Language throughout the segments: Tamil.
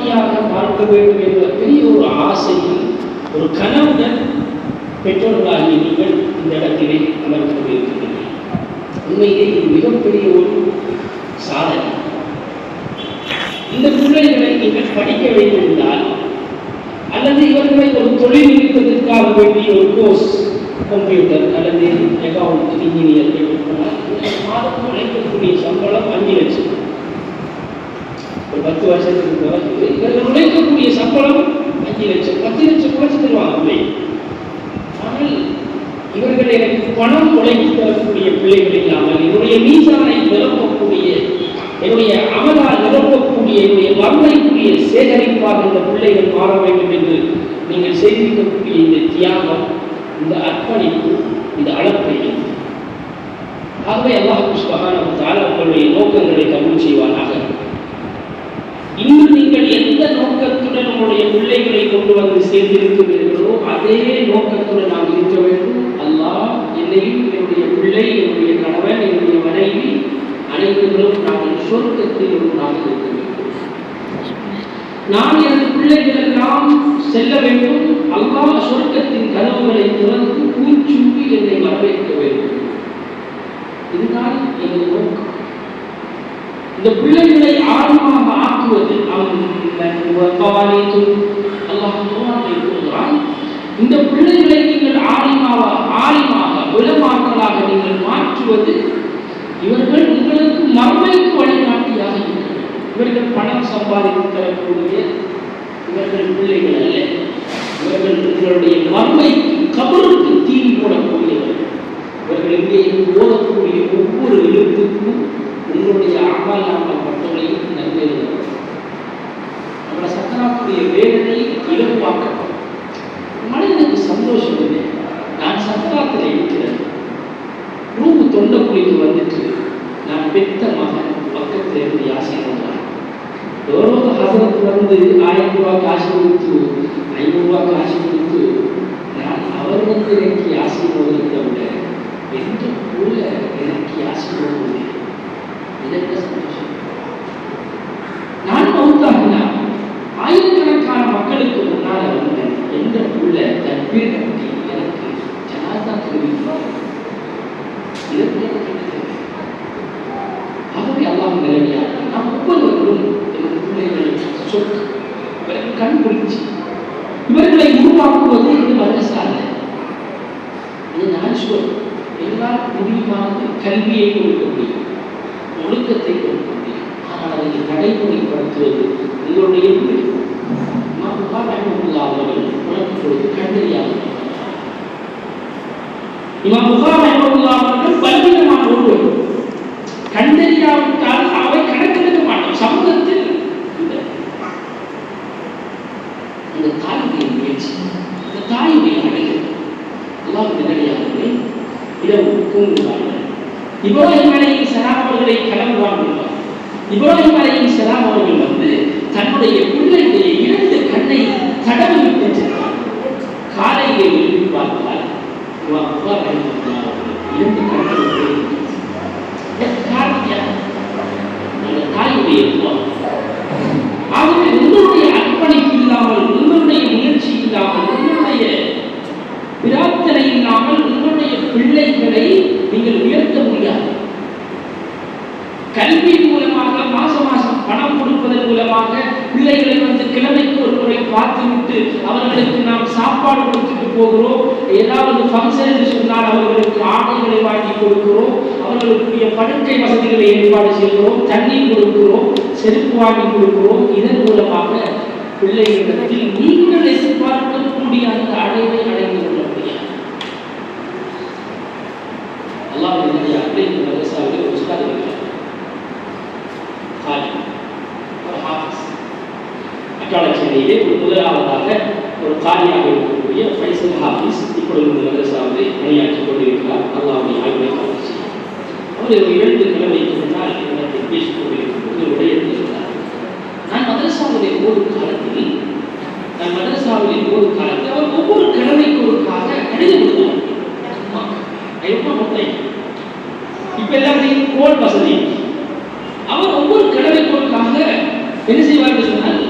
வழிகாட்டியாக பார்க்க வேண்டும் என்ற பெரிய ஒரு ஆசையில் ஒரு கனவுடன் பெற்றோர்களாகிய நீங்கள் இந்த இடத்திலே அமர்ந்து கொண்டிருக்கிறீர்கள். உண்மையிலே இது மிகப்பெரிய ஒரு சாதனை. இந்த பிள்ளைகளை நீங்கள் படிக்க வைத்திருந்தால் அல்லது இவர்களை ஒரு தொழில் நிறுத்தத்திற்காக வேண்டிய ஒரு கோர்ஸ், கம்ப்யூட்டர் அல்லது அக்கவுண்ட் இன்ஜினியர் மாதம் உழைக்கக்கூடிய சம்பளம் 5 லட்சம். ஒரு 10 வருஷத்துக்கு பிறகு இவர்கள் உழைக்கக்கூடிய சம்பளம் 5 லட்சம், 10 லட்சம் குறைச்சி தருவாங்க. ஆனால் இவர்கள் எனக்கு பணம் உழைத்து தரக்கூடிய பிள்ளைகள் இல்லாமல் என்னுடைய மீசானை நிரப்பக்கூடிய, என்னுடைய அமலால் நிரப்பக்கூடிய, என்னுடைய வறுமைக்குரிய சேகரிப்பாக இந்த பிள்ளைகள் மாற வேண்டும் என்று நீங்கள் செய்திருக்கக்கூடிய இந்த தியாகம், இந்த அர்ப்பணிப்பு, இந்த அளப்பெரிய. ஆகவே அல்லாஹ் சுப்ஹானஹு வ தஆலா உங்களுடைய நோக்கங்களை கபூல் செய்வானாக. இன்று நீங்கள் எந்த நோக்கத்துடன் உங்களுடைய பிள்ளைகளை கொண்டு வந்து சேர்ந்திருக்கிறீர்களோ அதே நோக்கத்துடன் நாம் இருக்க வேண்டும். அல்லாஹ் என்னையும் என்னுடைய பிள்ளை, என்னுடைய கணவன், என்னுடைய மனைவி அனைவரும் நாங்கள் சொர்க்கத்தில் ஒன்றாக இருக்க வேண்டும். நான் எனது பிள்ளைகள் எல்லாம் செல்ல வேண்டும். அல்லாஹ் சொர்க்கத்தின் கதவுகளை திறந்து பூச்சூப்பி என்னை வரவேற்க வேண்டும். இதுதான் எங்கள் நோக்கம். இந்த பிள்ளைகளை ஆழமாக ஆக்குவது இந்த பிள்ளைகளை நீங்கள் ஆலிமாக விளமாக்களாக நீங்கள் மாற்றுவது இவர்கள் உங்களுக்கு மறுமைக்கு வழிகாட்டியாக இருக்கிறார்கள். இவர்கள் பணம் சம்பாதித்து தரக்கூடிய இவர்கள் பிள்ளைகள் அல்ல. இவர்கள் உங்களுடைய மறுமைக்கு கபருக்கு தீனி போடக்கூடியவர்கள். இவர்கள் இங்கே ஓதக்கூடிய ஒவ்வொரு எழுத்துக்கும் உங்களுடைய அமலான பட்டங்களையும் நன்மை நம்மளை சக்கராக்கூடிய வேதனை இலகுவாக்கப்படும். மனிதனுக்கு சந்தோஷம் இல்லை. நான் சக்கராத்தில் இருக்கிறேன், ரூபு தொண்டை குழிக்கு வந்துட்டு நான் பெத்த மகன் பக்கத்தில் இருந்து யாசி கொண்டான். எவ்வளோ ஹசரத்து வந்து 1000 ரூபாய் காசு கொடுத்து 500 ரூபாய் காசு கொடுத்து நான் அவர் வந்து எனக்கு யாசி போகிறத விட எந்த போல எனக்கு யாசி போகுது. இதற்கு சந்தோஷம். நான் மௌத்தாகினா ஆயிரக்கணக்கான மக்களுக்கு முன்னால் வந்து எந்த உள்ள தன் வீடு கட்டி எனக்கு ஜனாதா தெரிவிப்பார். இதற்கு ஆகவே அல்லாஹ் நிலைமையாக நாம் ஒவ்வொருவரும் எனது பிள்ளைகளை சொற்கு இவர்கள் கண் குறிச்சி இவர்களை உருவாக்குவது என்று மதரசால இது நான் சொல் எல்லாம் முடிவானது கல்வியை கொடுக்க முடியும், ஒழுக்கத்தை கொடுக்க முடியும். ஆனால் அதை நடைமுறைப்படுத்துவது உங்களுடைய அவர்கள் உனக்கு கொடுத்து கண்டறியாக இமாம் புகாரி ரஹ்மத்துல்லாஹி அவர்கள் பல்விதமான ஒருவர் கண்டறியாவிட்டால் அவை கணக்கெடுக்க மாட்டோம். சமூகத்தில் இந்த தாயுடைய முயற்சி, இந்த தாயுடைய அழகு அல்லாஹ் நேரடியாகவே இரவு தூங்குவார்கள். இப்ராஹிம் அலைஹிஸ்ஸலாம் அவர்களை கனவு காண்கிறார். இப்ராஹிம் அலைஹிஸ்ஸலாம் அவர்கள் வந்து தன்னுடைய பிள்ளையுடைய 2 கண்ணை தடவி விட்டு சென்றார். காலையிலே எழுப்பி பார்த்தால் இமாம் புகாரி ரஹ்மத்துல்லாஹி அவர்கள் 2 கண்கள் தாயுடைய ஆகவே உங்களுடைய அர்ப்பணிப்பு இல்லாமல், உங்களுடைய முயற்சி இல்லாமல், உங்களுடைய பிரார்த்தனை இல்லாமல் உங்களுடைய பிள்ளைகளை நீங்கள் உயர்த்த முடியாது. கல்வி மூலமாக மாசம் பணம் கொடுப்பதன் மூலமாக பிள்ளைகளை வந்து கிழமைக்கு ஒரு முறை பார்த்துவிட்டு அவர்களுக்கு நாம் சாப்பாடு கொடுத்துட்டு போகிறோம். ஏதாவது ஃபங்க்ஷன் சொன்னால் அவர்களுக்கு ஆடைகளை வாங்கி கொடுக்கிறோம், அவர்களுக்குரிய படுக்கை வசதிகளை ஏற்பாடு செய்கிறோம், தண்ணீர் கொடுக்கிறோம், செருப்பு வாங்கி கொடுக்கிறோம். இதன் மூலமாக பிள்ளைகளிடத்தில் நீங்கள் எதிர்பார்க்கக்கூடிய அந்த அடைவை அடைந்து கொள்ள முடியாது. அல்லாஹ் அக்காலச்சேரியிலே ஒரு முதலாவதாக ஒரு காரியாக இருக்கக்கூடிய ஃபைசல் ஹாஃபிஸ் இப்பொழுது இந்த மதரசாவை பணியாற்றிக் கொண்டிருக்கிறார். அல்லாஹ்வுடைய ஆய்வை காட்சி அவர் 2 கிழமைக்கு முன்னால் என்னை பேசிக் கொண்டிருக்கும் ஒரு விடயத்தை சொன்னார். நான் மதரசாவிலே ஒரு காலத்தில் அவர் ஒவ்வொரு கிழமைக்கு ஒருக்காக கடிதம் கொடுத்தார். இப்ப எல்லாத்தையும் கோல் வசதி அவர் ஒவ்வொரு கிழமைக்கு ஒருக்காக என்ன செய்வார்கள் சொன்னால்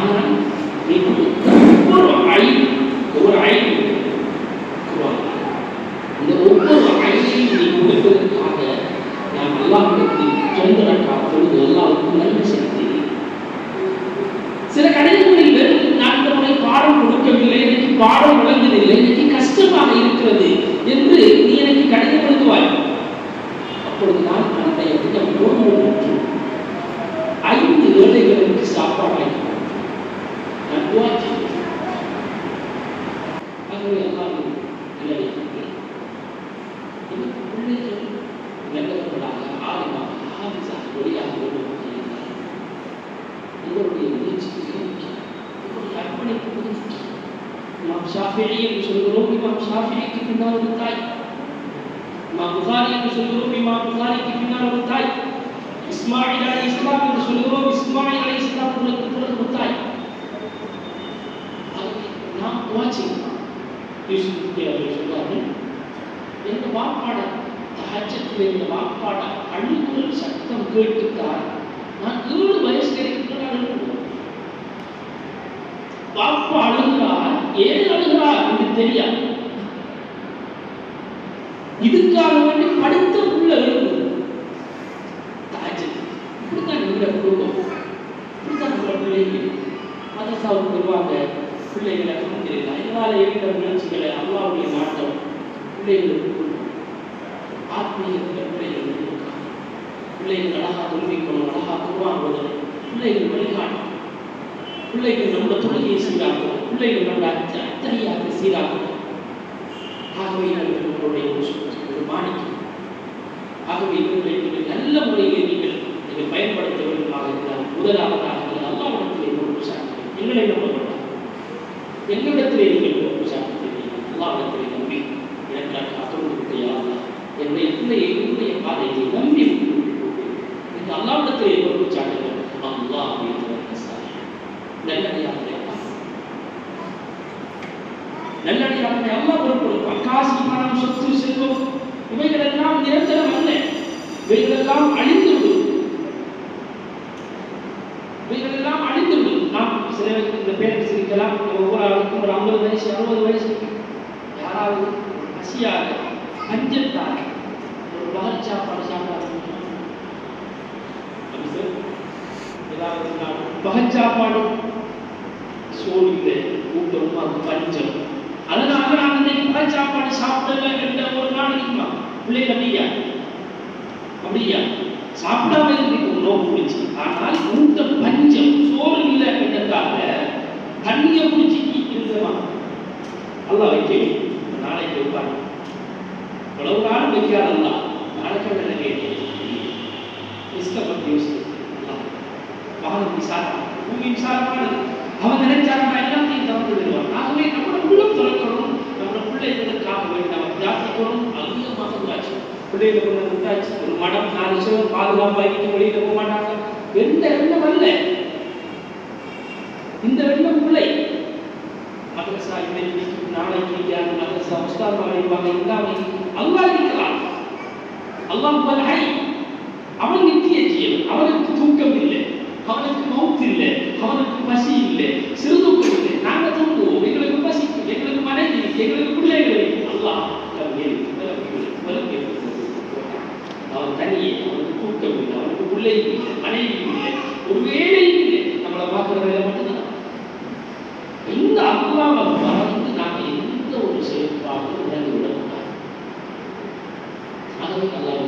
ஆனால் ஒவ்வொரு ஐ இந்த ஒவ்வொரு ஐயையும் நீ கொடுப்பதற்காக நாம் அல்லாஹ்விடத்தில் சொந்தரக்கா பொழுது அல்லாஹ்வுக்கு நன்மை செலுத்தினேன். சில கடைகளில் நான் இந்த முறை பாடம் கொடுக்கவில்லை, எனக்கு பாடம் வழங்கவில்லை, எனக்கு கஷ்டமாக இருக்கிறது என்று நீ எனக்கு கடிதம் எழுதுவாய். அப்பொழுது நான் அந்த இடத்தில் 5 ஏழைகளுக்கு சாப்பாடு வாங்கினேன். நான் துவா செய்தேன். ஆகவே அல்லாஹ் பிள்ளைகள் நல்லவர்களாக ஆலிமாக ஹாஃபிஸாக வெளியாக வருவதாக உங்களுடைய முயற்சிக்கு உங்களுடைய அர்ப்பணிப்பு இமாம் ஷாஃபிஈ என்று சொல்கிறோம். இமாம் ஷாஃபிஈக்கு பின்னால் ஒரு தாய். இமாம் புகாரி என்று சொல்கிறோம். இமாம் புகாரிக்கு பின்னால் ஒரு தாய். இஸ்மாயில் அலைஹிஸ்ஸலாம் என்று சொல்கிறோம். இஸ்மாயில் அலைஹிஸ்ஸலாம் உங்களுக்கு ஒரு தாய். நாம் துஆ செய்யலாம். யூசுப் அவர்கள் சொல்வார்கள், எங்க வாப்பாட தஹஜ்ஜுல இந்த வாப்பாட அழுகுரல் சத்தம் கேட்டுத்தான் நான் 7 வயசுல இருக்கிறேன். வாப்பா அழுகிறார், ஏன் அழுகிறார் என்று தெரியாது. இதுக்காக வேண்டி படித்த உள்ள எழுது தஹஜ்ஜுத். இப்படித்தான் எங்க குடும்பம், இப்படித்தான் உள்ள பிள்ளைகள் மதரசாவுக்கு வருவாங்க. பிள்ளைகளை அல்ஹம்துலில்லாஹ் இதனால இருக்கிற முயற்சிகளை அல்லாஹ்வுடைய நாட்டம் பிள்ளைகளுக்கு ஆத்மீகத்தில் பிள்ளைகள் அழகா தொழுவிக்கணும், அழகா குர்ஆன் ஓதணும், பிள்ளைகள் வழிகாட்டணும், பிள்ளைகள் நம்முடைய தொழுகையை சீராக்கணும், பிள்ளைகள் நம்முடைய அத்தகையாத்தை சீராக்கணும். ஆகவே நம்மளுடைய ஒரு மாணிக்கம். ஆகவே இவர்களை நல்ல முறையிலே நீங்கள் பயன்படுத்த வேண்டுமாக இருக்கிறார். முதலாவதாக அல்லாஹ்விடத்திலே பொறுப்பு சாட்டுங்கள். எங்களை நம்ப வேண்டாம், எங்களிடத்திலே நீங்கள் பொறுப்பு சாட்டுகிறீர்கள். அல்லாஹ்விடத்திலே நம்பி எனக்காக காத்தோடு யாரா என்னுடைய பிள்ளையை உன்னுடைய பாதையை நம்பி இந்த அல்லாஹ்விடத்திலே பொறுப்பு சாட்டுங்கள். அல்லாஹ் நல்லடியார்களை அல்லாஹ் பொறுப்பெடுப்பான். காசு, பணம், சொத்து, செல்வம் இவைகளெல்லாம் நிரந்தரம் அல்ல. இவைகளெல்லாம் அழிந்துவிடும். இவைகளெல்லாம் அழிந்துவிடும். நாம் சில இந்த பேருக்கு சிரிக்கலாம். ஒவ்வொரு ஆளுக்கும் ஒரு 50 வயசு 60 வயசு யாராவது பசியாக பஞ்சத்தால் ஒரு பகல் சாப்பாடு சாப்பிடாது பகல் சாப்பாடு சோறு இல்லை, கூட்டம், அது பஞ்சம். அதனால நான் இன்னைக்கு பகல் சாப்பாடு சாப்பிடல என்ற ஒரு நாள் இருக்குமா பிள்ளைகள் அப்படியா சாப்பிடாம இருக்கு நோக்கு பிடிச்சி. ஆனால் கூட்ட பஞ்சம் சோறு இல்லை என்றதால தண்ணியை பிடிச்சி இருந்தமா அல்லாஹ் வைக்கவே நாளைக்கு வைப்பாங்க. இவ்வளவு நாள் வைக்காதல்லா நாளைக்கு நல்ல கேட்டேன் இஷ்டப்பட்டு யோசித்து வாகனம் விசாரம் பூமி விசாரமானது. அவன் நினைச்சாரா எல்லாத்தையும் தவிர்த்து விடுவான். ஆகவே நம்மளோட உள்ளம் திறக்கணும், நம்மளோட பிள்ளைகளுக்காக வேண்டி நம்ம தியாசிக்கணும். அதிகமாக உண்டாச்சு பிள்ளைகளை கொண்டு உண்டாச்சு. ஒரு மடம் 4 வருஷம் பாதுகாப்பாகிட்டு வெளியில போக மாட்டாங்க. எந்த எண்ணம் அல்ல இந்த எண்ணம் பிள்ளை. மதரசா இன்னைக்கு நாளைக்கு யார் மதரசா உஸ்தாத் அழைப்பாங்க. எல்லாமே அல்லாஹ் இருக்கிறான். அல்லாஹ் வல்ஹை, அவன் நித்திய ஜீவன். அவனுக்கு தூக்கம் இல்லை, அவனுக்கு மௌத் இல்லை, அவனுக்கு பசி இல்லை, சிறுதூக்கம் இல்லை. நாங்க தூங்குவோம், எங்களுக்கு பசிக்கும், எங்களுக்கு மனைவி, எங்களுக்கு பிள்ளைகள். அல்லாஹ் அவன் தனியே, அவனுக்கு தூக்கம் இல்லை, அவனுக்கு பிள்ளை இல்லை, மனைவி இல்லை, ஒரு வேலையும் இல்லை. நம்மளை பார்க்கிற வேலை மட்டும்தான். இந்த அல்லாஹ்வை மறந்து நாங்கள் எந்த ஒரு செயல்பாடும் உடனே விடக்கூடாது. ஆகவே அல்லாஹ்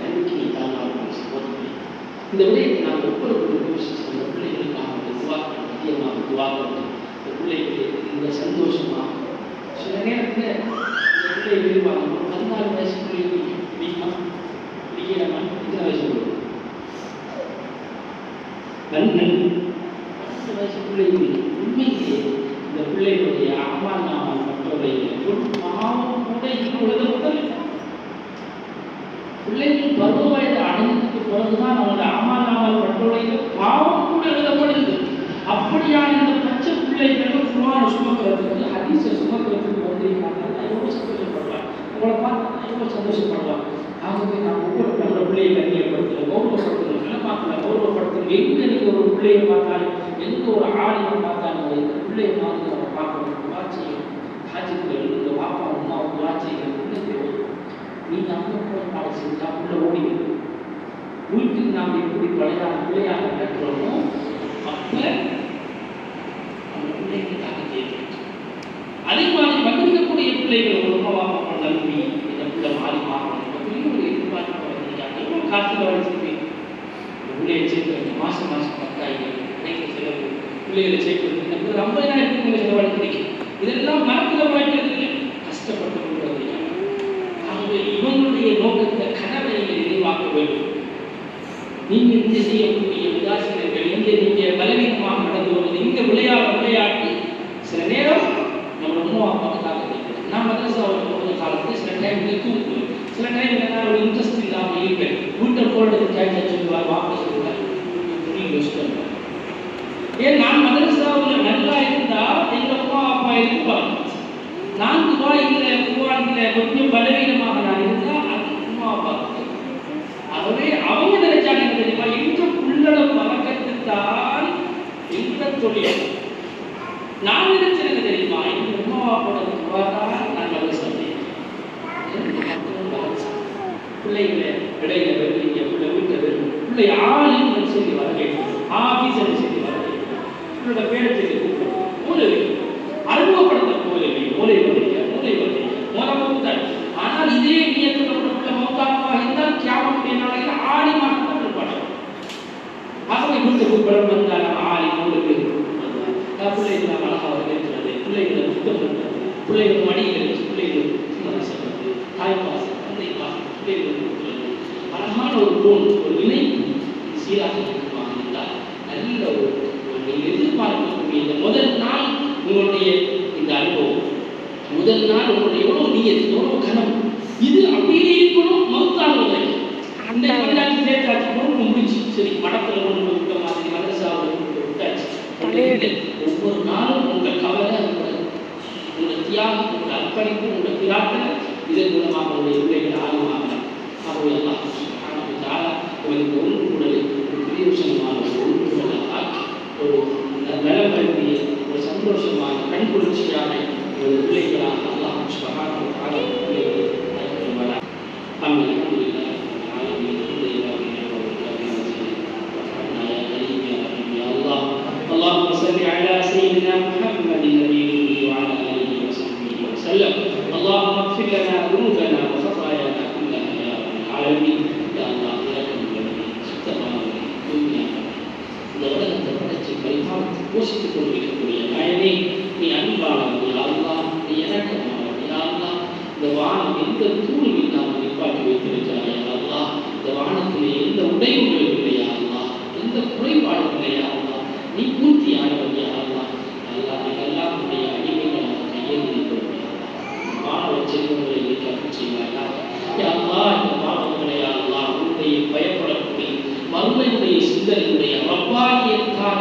நன்றியை தான் இந்த விடயத்தை நாம் ஒவ்வொருவரும் யோசிச்சு பிள்ளைகளுக்காக துவாக்கள் அதிகமாக துவாக்கள் இந்த பிள்ளைகளுக்கு இந்த சந்தோஷமாக சில நேரத்தில் இந்த பிள்ளை விரும்பாங்க. 14 வயசு பிள்ளைங்க பிடிக்கலாம் பிடிக்கலாமா? எத்தனை வயசு கொடுக்கும்? 12 வயசு பிள்ளைங்க. உண்மையிலே இந்த பிள்ளைகளுடைய அம்மா நாமல் மற்றவரை பாவம் கூட இப்பொழுது முதல் பிள்ளைகள் பருவ வயது அடைந்ததுக்கு பிறகுதான் அவங்களோட அம்மாநாமல் மற்றவர்கள் பாவம் கூட எழுதப்படுது. அப்படியான இந்த பச்சை பிள்ளைகள் குர்ஆனை சுமக்கிறதுக்கு ஹதீஸை சுமக்கிறதுக்கு வந்திருக்காங்க. எவ்வளோ சந்தோஷப்படுவாங்க, உங்களை பார்த்து எவ்வளோ சந்தோஷப்படுவாங்க. ஆகவே நான் ஒவ்வொரு நம்மளோட பிள்ளையை கண்ணியப்படுத்தல, கௌரவப்படுத்தணும், நிலமாக்கல கௌரவப்படுத்தணும். எங்கே நீங்கள் ஒரு பிள்ளையை பார்த்தாலும் எந்த ஒரு ஆளுமை பார்த்தாலும் இந்த பிள்ளையை மாதிரி நம்ம பார்க்கணும் வாட்சியம் ஹாஜிகள் இந்த பாப்பா அம்மாவுக்கு வாட்சிகள் பிள்ளை நீங்கள் அங்கே போய் பாடம் செஞ்சா உள்ள ஓடிடுது வீட்டுக்கு நாம் எப்படி பிள்ளையாக நடக்கிறோமோ அப்போ அந்த பிள்ளைக்கு தாக்க தேவை. அதே மாதிரி வந்திருக்கக்கூடிய பிள்ளைகள் ஒரு அம்மாவாக நம்பி இந்த பிள்ளை மாறி பார்க்கணும் அப்படின்னு ஒரு எதிர்பார்ப்பு எவ்வளோ காசு வளர்ச்சி பிள்ளையை சேர்க்கிறது மாதம் 10,000 செலவு பிள்ளைகளை சேர்க்கிறது நமக்கு 50,000 செலவழிக்கிறீங்க. இதெல்லாம் மரத்தில் வளர்க்கிறது கஷ்டப்பட்டு கொள்வது. ஆகவே இவங்களுடைய நோக்கத்தை கனவை நினைவாக்க வேண்டும். நீங்கள் இங்கே செய்யக்கூடிய உதாசீனங்கள் இங்கே நீங்கள் பலவீனமாக நடந்து வருவது இங்கே விளையாட்டி சில நேரம் நம்ம அம்மா அப்பாவுக்காக கேட்குறோம். நான் மதரசாவில் போகிற காலத்தில் சில டைம் தூங்குவேன், சில டைம் என்ன ஒரு இன்ட்ரெஸ்ட் இல்லாமல் இருப்பேன். வீட்டை போடுறது கேட்க சொல்லுவார், வாபஸ் சொல்லுவார், துணி யோசிச்சு. ஏன் நான் மதரசாவில் நல்லா இருந்தால் எங்கள் அம்மா அப்பா இருப்பாங்க. நான் துபாயில் குவானில் கொஞ்சம் பலவீனமாக நான் இருந்தால் அது அம்மா அப்பா. ஆகவே அவங்க நினைச்சாங்க தெரியுமா, எங்க புள்ளட பழக்கத்துத்தான் எந்த தொழில். நான் நினைச்சிருக்க தெரியுமா, எங்க அம்மா அப்பாவோட துவாதான் நான் மதரசா பிள்ளைகளை இடையில வெறுங்க, பிள்ளை வீட்டை வெறும் பிள்ளை ஆளுன்னு சொல்லி வர கேட்கும், ஆபீஸர் சொல்லி வர கேட்கும், பிள்ளோட பேரை சொல்லி கூப்பிடும், மூளை அறிமுகப்படுத்த மூளை வந்தீங்க மூலமுத்தாள். ஆனால் இதே நியத்தில் பிள்ளை மௌத்தாமாக இருந்தால் கியாமத்துடைய நாளையில் ஆடி மாற்றம் இருப்பாங்க. ஆகவே வீட்டு கூப்பிடம் வந்தால் ஆடி மூளுக்கு பிள்ளைகளை நாம் அழகாக இருக்கிறது, பிள்ளைகளை சுத்தம் பண்ணுறது, பிள்ளைகள் மடியில் பிள்ளைகள் சொல்றது, தாய்ப்பாசம் தந்தை பாசம் பிள்ளைகள் கொடுக்கிறது, அழகான ஒரு தோல் ஒரு இணைப்பு சீராக இருக்குமாக இருந்தால் நல்ல ஒரு எதிர்பார்க்கக்கூடிய இந்த முதல் நாள் உங்களுடைய இந்த அனுபவம், முதல் நாள் உங்களுடைய எவ்வளவு நீயத்து எவ்வளவு கனம் இது அப்படியே இருக்கணும். மௌத்தாகுவதை அந்த பஞ்சாயத்து சேர்த்தாச்சு முடிச்சு சரி மடத்தில் கொண்டு விட்ட மாதிரி மதரசாவில் விட்டாச்சு. ஒவ்வொரு நாளும் உங்கள் கவலை உங்கள் தியாகம் உங்கள் அர்ப்பணிப்பு உங்கள் திராட்டை இதன் மூலமாக உங்களுடைய பிள்ளைகள் ஆர்வமாக ஆகவே எல்லாம் உங்களுக்கு ஒன்று கூடல் ஒரு பெரிய விஷயமான ஒரு ஒன்று கூடலாக ஒரு நலவழிய ஒரு சந்தோஷமான கண் குளிர்ச்சியான ஒரு பிள்ளைகளாக எல்லாம் பிள்ளைகள் اللهم صل على سيدنا محمد النبي وعلى اله وصحبه وسلم. اللهم اغفر لنا ذنوبنا وخطايانا كلها يا رب العالمين. يا الله لك الذي சுத்தமான தூய்மையான இந்த உலகத்தை படைச்சு பரிமாணத்தை போஷித்துக் கொண்டிருக்கக்கூடிய நாயனே, நீ அன்பானவன். யா அல்லாஹ், நீ இறக்கமானவன். யா அல்லாஹ், இந்த வானம் எந்த தூளும் இல்லாமல் நிப்பாட்டி வைத்திருக்கிறாய். யா அல்லாஹ், இந்த வானத்திலே எந்த உடைவுகளும் இல்லையா அல்லாஹ், எந்த குறைபாடும் இல்லையா அல்லாஹ், நீ பூர்த்தியானவன். யா அல்லாஹ், அல்லாஹ் நீங்கெல்லாம் உடைய அடிமைகளாக கையெழுதி கொடுக்கிறார். மாணவ செல்வங்களை நீக்க செய்வாயா. யா அல்லாஹ், இந்த மாணவர்களை யா அல்லாஹ் உன்னுடைய பயப்படக்கூடிய மறுமையுடைய சிந்தனையுடைய ரப்பாகியத்தான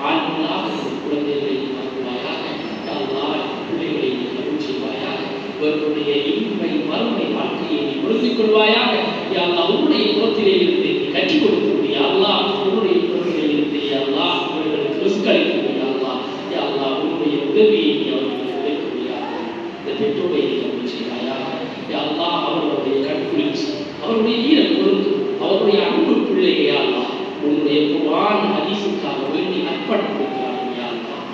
ஆண்களாக குழந்தைகளை மாற்றுவாயாக. யா அல்லாஹ், பிள்ளைகளை நீ கருள் செய்வாயாக. இவர்களுடைய இன்மை மறுமை வாழ்க்கையை நீ பொருந்திக் கொள்வாயாக. யா அல்லாஹ், உன்னுடைய புறத்திலே இருந்து கற்றுக் கொடுக்கக்கூடிய யா அல்லாஹ், உன்னுடைய புறத்திலே இருந்து யா அல்லாஹ் இவர்களுக்கு ரிஸ்க் அளிக்கக்கூடிய யா அல்லாஹ், யா அல்லாஹ் உன்னுடைய உதவியை நீ அவர்களுக்கு கிடைக்கக்கூடிய இந்த பெற்றோரை நீ கருள் செய்வாயாக. யா அல்லாஹ், அவர்களுடைய கண்குளிர்ச்சி அவருடைய ஈரல் பொருந்து அவருடைய அன்பு பிள்ளையை யா அல்லாஹ் உன்னுடைய குர்ஆன் ஹதீஸுக்காக வேண்டி அர்ப்பணித்திருக்கிறார்கள். யா அல்லாஹ்,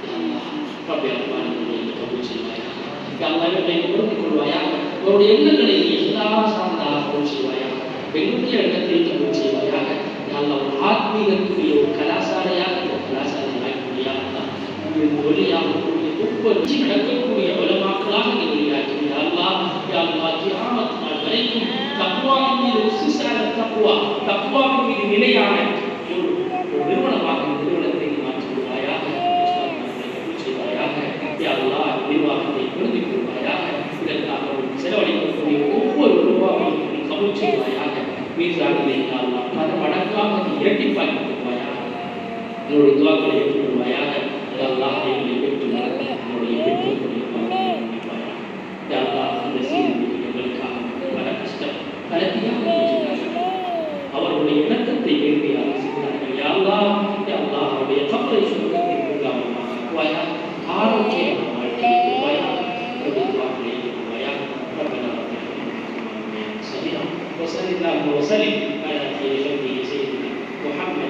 யா அல்லாஹ் ரப்பி அர்ஹமானே கபூல் செய்வாயாக. யா அல்லாஹ் இவர்களை பொருந்திக் கொள்வாயாக. அவருடைய எண்ணங்களை நீ எல்லா சார்ந்தாக கபூல் செய்வாயாக. எங்களுடைய இடத்தை கபூல் செய்வாயாக. யா அல்லாஹ், ஒரு ஆத்மீகத்துடைய ஒரு கலாசாலையாக இந்த கலாசாலை ஆக்கக்கூடிய யா அல்லாஹ், இந்த ஒளியாகக்கூடிய ஒவ்வொரு நடக்கக்கூடிய உலமாக்களாக நீ வெளியாக்கி யா அல்லாஹ். யா அல்லாஹ், கியாமத் நாள் வரைக்கும் தக்வாவின் மீது உஸ்ஸிஸான தக்வாவின் மீது நிலையான ஒரு நிறுவனமாக இந்த நிறுவனத்தை மாற்றிவிடுவாயாக. செய்வாயாக. யா அல்லாஹ், நிர்வாகத்தை பொருந்திக் கொள்வாயாக. இதற்காக செலவழிக்கக்கூடிய ஒவ்வொரு ரூபாவையும் நீ கபூல் செய்வாயாக. மீசானிலே யா அல்லாஹ் பல மடங்காக நீ இரட்டிப்பாக்கி கொள்வாயாக. என்னுடைய துவாக்களை ஏற்றுக்கொள்வாயாக. யா அல்லாஹ், எங்களை பெற்று என்னுடைய பெற்றோர்களுடைய துவாக்களை யா அல்லாஹ், அந்த சீர்திருத்தம் எங்களுக்காக பல கஷ்டம் பல தியாகம் அவருடைய இணக்கத்தை வேண்டியாக செய்கிறார்கள். யா அல்லாஹ், யா وصلى الله وسلم على خير خلقه سيدنا محمد